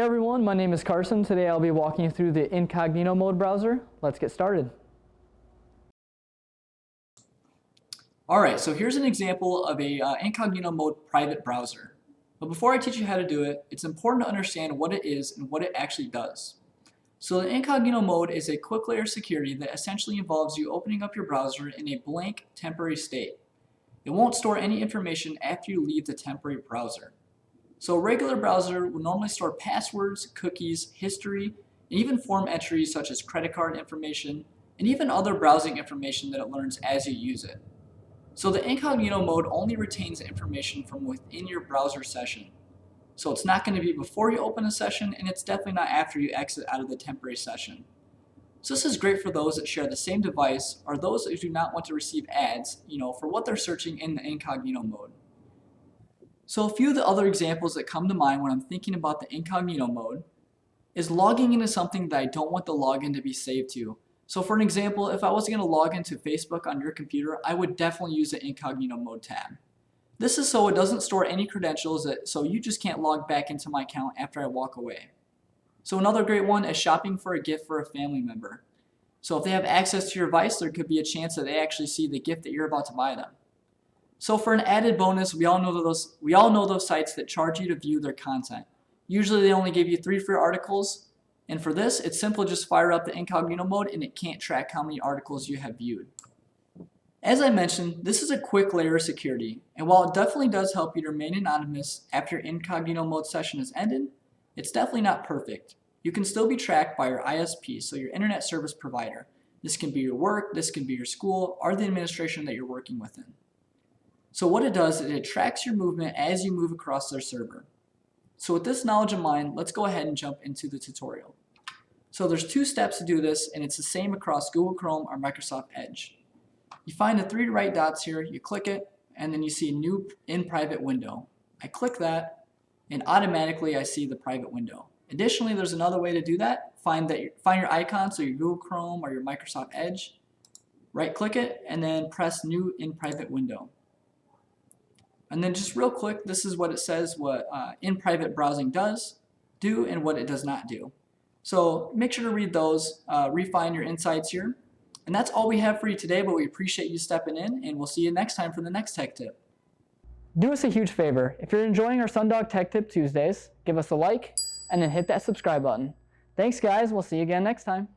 Hey everyone, my name is Carson. Today I'll be walking you through the Incognito mode browser. Let's get started. Alright, so here's an example of a Incognito mode private browser. But before I teach you how to do it, it's important to understand what it is and what it actually does. So the Incognito mode is a quick layer security that essentially involves you opening up your browser in a blank temporary state. It won't store any information after you leave the temporary browser. So a regular browser will normally store passwords, cookies, history, and even form entries such as credit card information, and even other browsing information that it learns as you use it. So the Incognito mode only retains information from within your browser session. So it's not going to be before you open a session, and it's definitely not after you exit out of the temporary session. So this is great for those that share the same device or those that do not want to receive ads, for what they're searching in the Incognito mode. So a few of the other examples that come to mind when I'm thinking about the Incognito mode is logging into something that I don't want the login to be saved to. So for an example, if I was going to log into Facebook on your computer, I would definitely use the Incognito mode tab. This is so it doesn't store any credentials, so you just can't log back into my account after I walk away. So another great one is shopping for a gift for a family member. So if they have access to your device, there could be a chance that they actually see the gift that you're about to buy them. So for an added bonus, we all know those sites that charge you to view their content. Usually they only give you 3 free articles, and for this, it's simple, just fire up the Incognito mode and it can't track how many articles you have viewed. As I mentioned, this is a quick layer of security, and while it definitely does help you to remain anonymous after your Incognito mode session is ended, it's definitely not perfect. You can still be tracked by your ISP, so your internet service provider. This can be your work, this can be your school, or the administration that you're working within. So what it does is it tracks your movement as you move across their server. So with this knowledge in mind, let's go ahead and jump into the tutorial. So there's 2 steps to do this, and it's the same across Google Chrome or Microsoft Edge. You find the 3 right dots here, you click it, and then you see New in Private Window. I click that, and automatically I see the private window. Additionally, there's another way to do that. Find your icon, so your Google Chrome or your Microsoft Edge, right click it, and then press New in Private Window. And then just real quick, this is what it says what in private browsing does do and what it does not do. So make sure to read those, refine your insights here. And that's all we have for you today, but we appreciate you stepping in, and we'll see you next time for the next tech tip. Do us a huge favor. If you're enjoying our Sundog Tech Tip Tuesdays, give us a like and then hit that subscribe button. Thanks guys, we'll see you again next time.